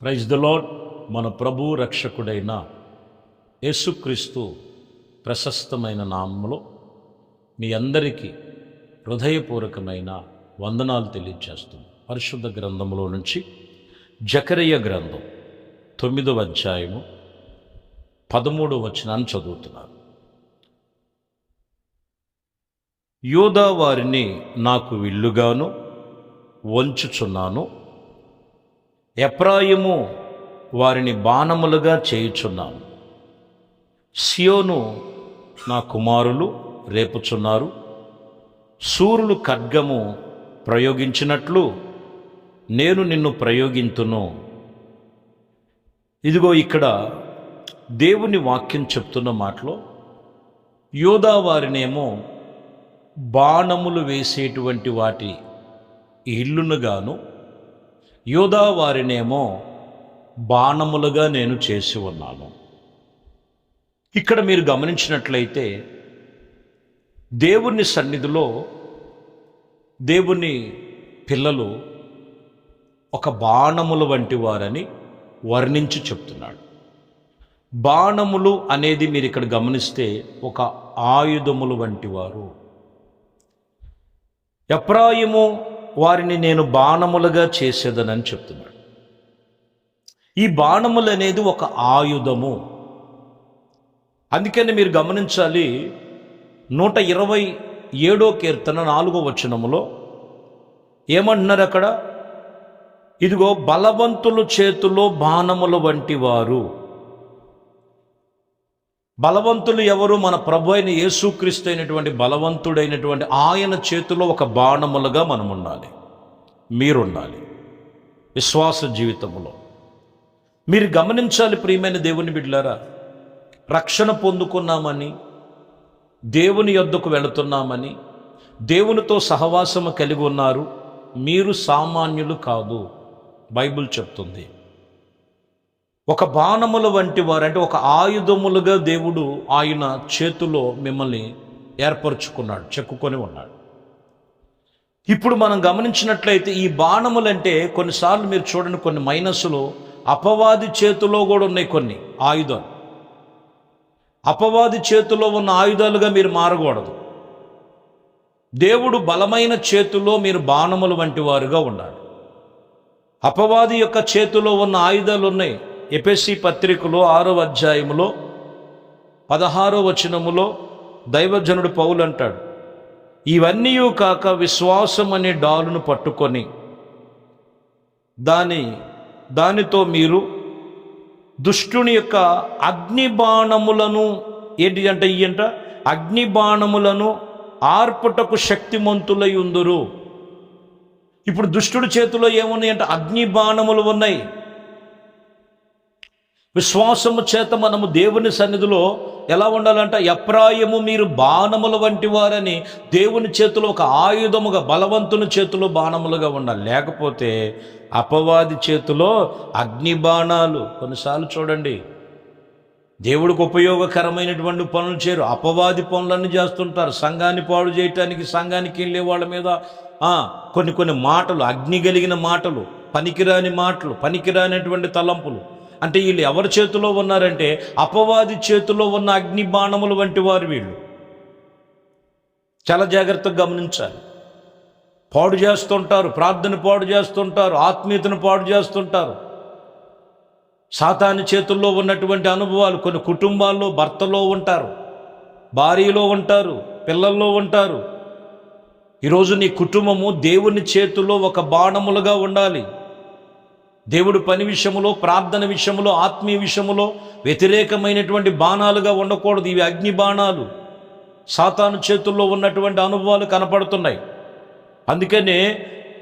Praise the lord. మన ప్రభు రక్షకుడైన యేసుక్రీస్తు ప్రశస్తమైన నామములో మీ అందరికీ హృదయపూర్వకమైన వందనాలు తెలియజేస్తుంది. పరిశుద్ధ గ్రంథంలో నుంచి జకరియా గ్రంథం 9వ అధ్యాయము 13వ వచనాన్ని చదువుతున్నారు. యూదా వారిని నాకు విల్లుగాను వంచుచున్నాను, ఎఫ్రాయిము వారిని బాణములుగా చేయుచున్నాను. సియోను నా కుమారులు రేపుచున్నారు, శూరులు ఖడ్గము ప్రయోగించినట్లు నేను నిన్ను ప్రయోగింతును. ఇదిగో ఇక్కడ దేవుని వాక్యం చెప్తున్న మాటలో యూదా వారినేమో బాణములు వేసేటువంటి వాటి ఇల్లునుగాను, యూదా వారినేమో బాణములుగా నేను చేసి ఉన్నాను. ఇక్కడ మీరు గమనించినట్లయితే దేవుని సన్నిధిలో దేవుని పిల్లలు ఒక బాణముల వంటి వారని వర్ణించి చెప్తున్నాడు. బాణములు అనేది మీరు ఇక్కడ గమనిస్తే ఒక ఆయుధములు వంటి వారు. ఎఫ్రాయిము వారిని నేను బాణములుగా చేసేదనని చెప్తున్నాడు. ఈ బాణములు అనేది ఒక ఆయుధము. అందుకని మీరు గమనించాలి, 127వ కీర్తన 4వ వచనములో ఏమంటున్నారు అక్కడ? ఇదిగో బలవంతుల చేతిలో బాణముల వంటి వారు. బలవంతులు ఎవరు? మన ప్రభు అయిన యేసుక్రీస్తు అయినటువంటి బలవంతుడైనటువంటి ఆయన చేతిలో ఒక బాణములుగా మనం ఉండాలి, మీరుండాలి విశ్వాస జీవితంలో. మీరు గమనించాలి ప్రియమైన దేవుని బిడ్డలారా, రక్షణ పొందుకున్నామని, దేవుని యొద్దకు వెళుతున్నామని, దేవునితో సహవాసము కలిగి ఉన్నారు, మీరు సామాన్యులు కాదు. బైబిల్ చెప్తుంది ఒక బాణముల వంటి వారు, అంటే ఒక ఆయుధములుగా దేవుడు ఆయన చేతిలో మిమ్మల్ని ఏర్పరచుకున్నాడు, చెక్కుకొని ఉన్నాడు. ఇప్పుడు మనం గమనించినట్లయితే ఈ బాణములంటే కొన్నిసార్లు మీరు చూడండి, కొన్ని మైనస్సులు అపవాది చేతిలో కూడా ఉన్నాయి. కొన్ని ఆయుధాలు అపవాది చేతిలో ఉన్న ఆయుధాలుగా మీరు మారకూడదు. దేవుడు బలమైన చేతిలో మీరు బాణముల వంటి వారుగా ఉండాలి. అపవాది యొక్క చేతిలో ఉన్న ఆయుధాలు ఉన్నాయి. ఎఫెసీ పత్రికలో 6వ అధ్యాయములో 16వ వచనములో దైవజనుడు పౌలు అంటాడు, ఇవన్నీ కాక విశ్వాసం అనే డాలును పట్టుకొని దానితో మీరు దుష్టుని యొక్క అగ్ని బాణములను అగ్ని బాణములను ఆర్పుటకు శక్తిమంతులై ఉందురు. ఇప్పుడు దుష్టుడి చేతిలో ఏమున్నాయి అంటే అగ్ని బాణములు ఉన్నాయి. విశ్వాసము చేత మనము దేవుని సన్నిధిలో ఎలా ఉండాలంట? ఎఫ్రాయిము మీరు బాణముల వంటి వారని దేవుని చేతిలో ఒక ఆయుధముగా, బలవంతుని చేతిలో బాణములుగా ఉండాలి. లేకపోతే అపవాది చేతిలో అగ్ని బాణాలు. కొన్నిసార్లు చూడండి, దేవుడికి ఉపయోగకరమైనటువంటి పనులు చేయరు, అపవాది పనులన్నీ చేస్తుంటారు. సంఘాన్ని పాడు చేయటానికి, సంఘానికి వెళ్ళే వాళ్ళ మీద కొన్ని మాటలు, అగ్ని కలిగిన మాటలు, పనికిరాని మాటలు, పనికిరానిటువంటి తలంపులు. అంటే వీళ్ళు ఎవరి చేతిలో ఉన్నారంటే అపవాది చేతిలో ఉన్న అగ్ని బాణములు వంటి వారు వీళ్ళు. చాలా జాగ్రత్తగా గమనించాలి. పాడు చేస్తుంటారు, ప్రార్థన పాడు చేస్తుంటారు, ఆత్మీయతను పాడు చేస్తుంటారు. సాతాను చేతుల్లో ఉన్నటువంటి అనుభవాలు కొన్ని కుటుంబాల్లో భర్తలో ఉంటారు, భార్యలో ఉంటారు, పిల్లల్లో ఉంటారు. ఈరోజు నీ కుటుంబము దేవుని చేతుల్లో ఒక బాణములుగా ఉండాలి. దేవుడు పని విషయములో, ప్రార్థన విషయములో, ఆత్మీయ విషయములో వ్యతిరేకమైనటువంటి బాణాలుగా ఉండకూడదు. ఇవి అగ్ని బాణాలు. సాతాను చేతుల్లో ఉన్నటువంటి అనుభవాలు కనపడుతున్నాయి. అందుకనే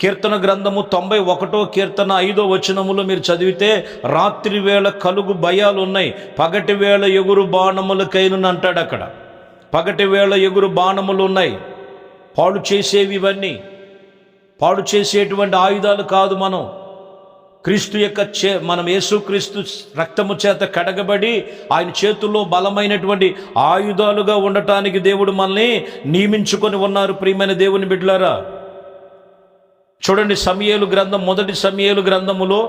కీర్తన గ్రంథము 91వ కీర్తన 5వ వచనములో మీరు చదివితే, రాత్రి వేళ కలుగు భయాలు ఉన్నాయి, పగటి వేళ ఎగురు బాణములకైన అంటాడు అక్కడ. పగటి వేళ ఎగురు బాణములు ఉన్నాయి. పాడు చేసేవి ఇవన్నీ. పాడు చేసేటువంటి ఆయుధాలు కాదు. మనం యేసుక్రీస్తు రక్తము చేత కడగబడి ఆయన చేతుల్లో బలమైనటువంటి ఆయుధాలుగా ఉండటానికి దేవుడు మనల్ని నియమించుకొని ఉన్నారు. ప్రియమైన దేవుని బిడ్డలారా, చూడండి, సమూయేలు గ్రంథం, మొదటి సమూయేలు గ్రంథములో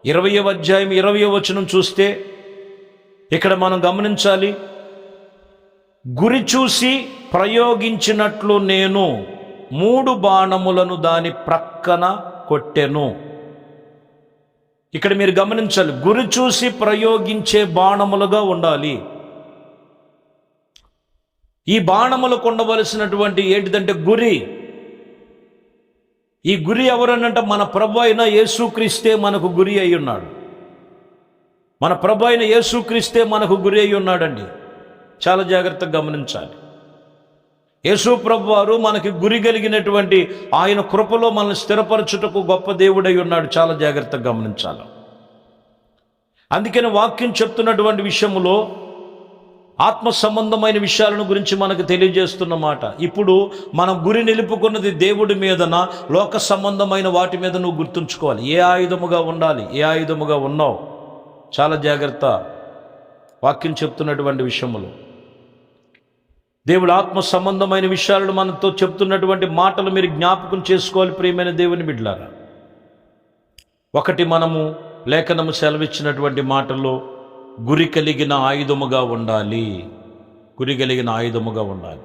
20వ అధ్యాయం 20వ వచనం చూస్తే ఇక్కడ మనం గమనించాలి, గురి చూసి ప్రయోగించినట్లు నేను 3 బాణములను దాని ప్రక్కన కొట్టెను. ఇక్కడ మీరు గమనించాలి, గురి చూసి ప్రయోగించే బాణములుగా ఉండాలి. ఈ బాణములకు ఉండవలసినటువంటి ఏంటిదంటే గురి. ఈ గురి ఎవరనంటే మన ప్రభు అయిన యేసుక్రీస్తే మనకు గురి అయి ఉన్నాడు. మన ప్రభు అయిన యేసుక్రీస్తే మనకు గురి అయి ఉన్నాడండి. చాలా జాగ్రత్తగా గమనించాలి. యేసు ప్రభు వారు మనకి గురి కలిగినటువంటి ఆయన కృపలో మనల్ని స్థిరపరచుటకు గొప్ప దేవుడై ఉన్నాడు. చాలా జాగ్రత్తగా గమనించాలి. అందుకని వాక్యం చెప్తున్నటువంటి విషయంలో ఆత్మ సంబంధమైన విషయాలను గురించి మనకు తెలియజేస్తున్నమాట. ఇప్పుడు మనం గురి నిలుపుకున్నది దేవుడి మీదన, లోక సంబంధమైన వాటి మీద నువ్వు గుర్తుంచుకోవాలి. ఏ ఆయుధముగా ఉండాలి, ఏ ఆయుధముగా ఉన్నావు, చాలా జాగ్రత్త. వాక్యం చెప్తున్నటువంటి విషయములో దేవుడు ఆత్మ సంబంధమైన విషయాలను మనతో చెప్తున్నటువంటి మాటలు మీరు జ్ఞాపకం చేసుకోవాలి ప్రియమైన దేవుని బిడ్డలారా. ఒకటి, మనము లేఖనము సెలవిచ్చినటువంటి మాటల్లో గురి కలిగిన ఆయుధముగా ఉండాలి. గురి కలిగిన ఆయుధముగా ఉండాలి.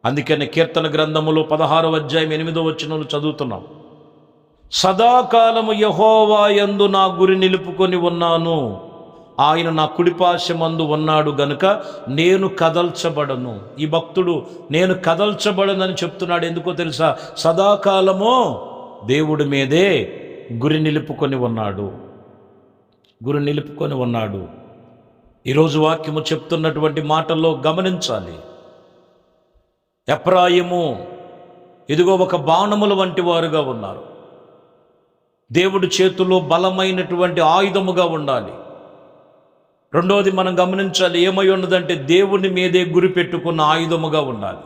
అందుకని కీర్తన గ్రంథములో 16వ అధ్యాయం 8వ వచనంలో చదువుతున్నాం, సదాకాలము యెహోవా యందు నా గురి నిలుపుకొని ఉన్నాను, ఆయన నా కుడిపార్శ్వమందు ఉన్నాడు గనుక నేను కదల్చబడను. ఈ భక్తుడు నేను కదల్చబడనని చెప్తున్నాడు. ఎందుకో తెలుసా? సదాకాలము దేవుడి మీదే గురి నిలుపుకొని ఉన్నాడు. గురి నిలుపుకొని ఉన్నాడు. ఈరోజు వాక్యము చెప్తున్నటువంటి మాటల్లో గమనించాలి. ఎఫ్రాయిము ఇదిగో ఒక బాణముల వంటి వారుగా ఉన్నారు. దేవుడి చేతుల్లో బలమైనటువంటి ఆయుధముగా ఉండాలి. రెండోది మనం గమనించాలి, ఏమై ఉన్నదంటే దేవుని మీదే గురి పెట్టుకున్న ఆయుధముగా ఉండాలి.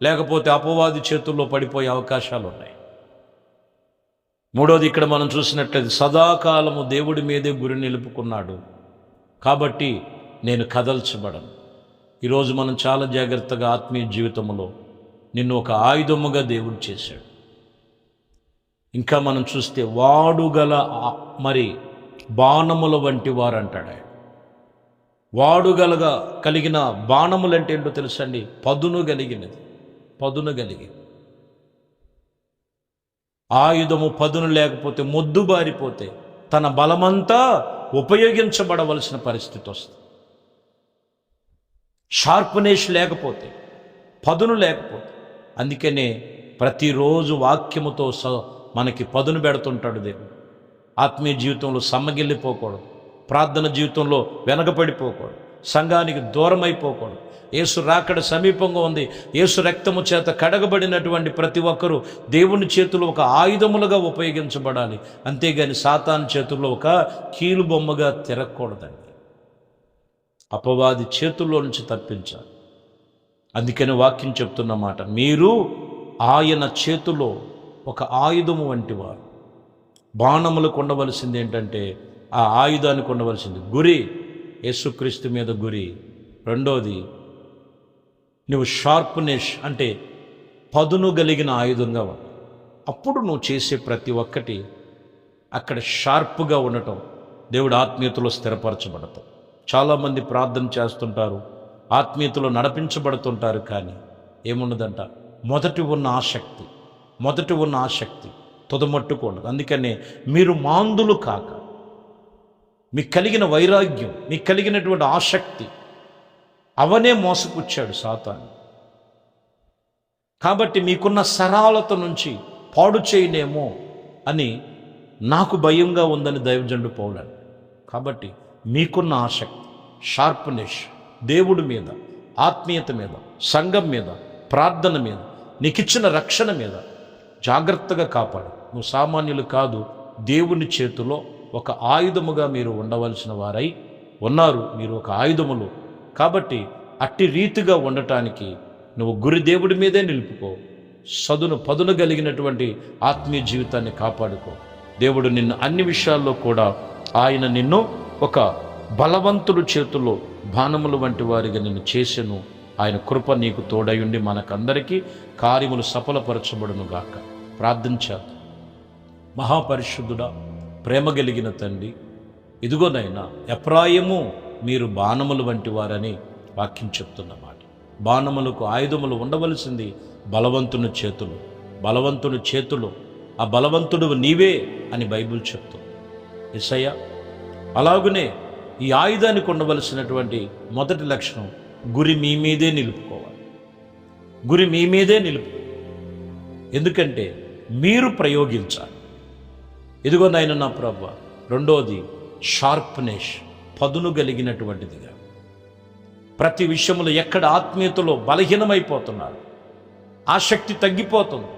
లేకపోతే అపవాది చేతుల్లో పడిపోయే అవకాశాలు ఉన్నాయి. మూడోది, ఇక్కడ మనం చూసినట్లయితే సదాకాలము దేవుడి మీదే గురి నిలుపుకున్నాడు కాబట్టి నేను కదల్చబడను. ఈరోజు మనం చాలా జాగ్రత్తగా ఆత్మీయ జీవితంలో నిన్ను ఒక ఆయుధముగా దేవుడు చేశాడు. ఇంకా మనం చూస్తే వాడుగల మరి బాణముల వంటి వారు అంటాడు ఆయన. వాడుగలగా కలిగిన బాణములంటే ఏంటో తెలుసండి? పదును కలిగినది. పదును కలిగి ఆయుధము పదును లేకపోతే, మొద్దుబారిపోతే తన బలమంతా ఉపయోగించబడవలసిన పరిస్థితి వస్తుంది. షార్ప్నెస్ లేకపోతే, పదును లేకపోతే. అందుకనే ప్రతిరోజు వాక్యముతో మనకి పదును పెడుతుంటాడు దేవుడు. ఆత్మీయ జీవితంలో సమ్మగిల్లిపోకూడదు, ప్రార్థన జీవితంలో వెనకబడిపోకూడదు, సంఘానికి దూరం అయిపోకూడదు. యేసు రాకడ సమీపంగా ఉంది. యేసు రక్తము చేత కడగబడినటువంటి ప్రతి ఒక్కరూ దేవుని చేతుల్లో ఒక ఆయుధములుగా ఉపయోగించబడాలి. అంతేగాని సాతాను చేతుల్లో ఒక కీలు బొమ్మగా తిరగకూడదండి. అపవాది చేతుల్లో నుంచి తప్పించాలి. అందుకని వాక్యం చెప్తున్నమాట, మీరు ఆయన చేతిలో ఒక ఆయుధము వంటి వారు. బాణములకు ఉండవలసింది ఏంటంటే, ఆ ఆయుధానికి ఉండవలసింది గురి, యేసుక్రీస్తు మీద గురి. రెండోది, నువ్వు షార్ప్నెస్ అంటే పదును కలిగిన ఆయుధంగా ఉండాలి. అప్పుడు నువ్వు చేసే ప్రతి ఒక్కటి అక్కడ షార్ప్గా ఉండటం, దేవుడు ఆత్మీయతలో స్థిరపరచబడతాం. చాలామంది ప్రార్థన చేస్తుంటారు, ఆత్మీయతలో నడిపించబడుతుంటారు, కానీ ఏమున్నదంట? మొదటి ఉన్న ఆసక్తి తుదమట్టుకోండి. అందుకనే మీరు మాందులు కాక, మీకు కలిగిన వైరాగ్యం, మీకు కలిగినటువంటి ఆసక్తి, అవనే మోసపుచ్చాడు సాతాను. కాబట్టి మీకున్న సరళత నుంచి పాడు చేయనేమో అని నాకు భయంగా ఉందని దైవజనుడు పౌలు. కాబట్టి మీకున్న ఆసక్తి, షార్ప్నెస్ దేవుడి మీద, ఆత్మీయత మీద, సంఘం మీద, ప్రార్థన మీద, నీకిచ్చిన రక్షణ మీద జాగ్రత్తగా కాపాడు. నువ్వు సామాన్యులు కాదు, దేవుని చేతిలో ఒక ఆయుధముగా మీరు ఉండవలసిన వారై ఉన్నారు. మీరు ఒక ఆయుధములు కాబట్టి అట్టి రీతిగా ఉండటానికి నువ్వు గురి దేవుడి మీదే నిలుపుకో. పదును కలిగినటువంటి ఆత్మీయ జీవితాన్ని కాపాడుకో. దేవుడు నిన్ను అన్ని విషయాల్లో కూడా ఆయన నిన్ను ఒక బలవంతుడు చేతుల్లో బాణములు వంటి వారిగా నిన్ను చేసెను. ఆయన కృప నీకు తోడయుండి మనకందరికీ కార్యములు సఫలపరచబడును గాక. ప్రార్థించాలి. మహాపరిశుద్ధుడా, ప్రేమ కలిగిన తండ్రి, ఇదిగోనైనా ఎఫ్రాయిము మీరు బాణములు వంటి వారని వాక్యం చెప్తున్న మాట. బాణములకు ఆయుధములు ఉండవలసింది బలవంతుని చేతులు. బలవంతుని చేతులు, ఆ బలవంతుడు నీవే అని బైబిల్ చెప్తుంది. యేసయ్య, అలాగునే ఈ ఆయుధానికి ఉండవలసినటువంటి మొదటి లక్షణం, గురి మీ మీదే నిలుపుకోవాలి. గురి మీ మీదే నిలుపు. ఎందుకంటే మీరు ప్రయోగించాలి. ఇదిగో నాయన నా ప్రభువా. రెండోది షార్ప్నెస్, పదును కలిగినటువంటిదిగా. ప్రతి విషయంలో ఎక్కడ ఆత్మీయతలో బలహీనమైపోతున్నారు, ఆసక్తి తగ్గిపోతుంది,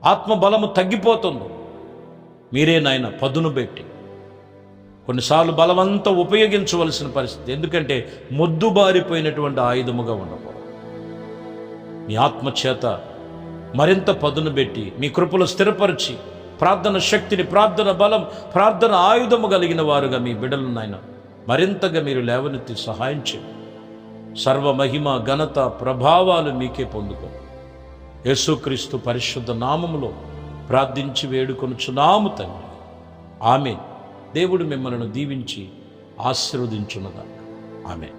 ఆత్మబలము తగ్గిపోతుంది, మీరే నాయన పదును పెట్టి కొన్నిసార్లు బలమంతా ఉపయోగించవలసిన పరిస్థితి. ఎందుకంటే మొద్దుబారిపోయినటువంటి ఆయుధముగా ఉండకూడదు. మీ ఆత్మచేత మరింత పదును పెట్టి మీ కృపలో స్థిరపరిచి ప్రార్థన శక్తిని, ప్రార్థన బలం, ప్రార్థన ఆయుధము కలిగిన వారుగా మీ బిడ్డలను నాయన మరింతగా మీరు లేవనెత్తి సహాయం చేయండి. సర్వ మహిమ, ఘనత, ప్రభావాలు మీకే పొందుకో. యేసుక్రీస్తు పరిశుద్ధ నామములో ప్రార్థించి వేడుకొనుచున్నాము తండ్రి. ఆమేన్. దేవుడు మిమ్మల్ని దీవించి ఆశీర్వదించునుగాక. ఆమేన్.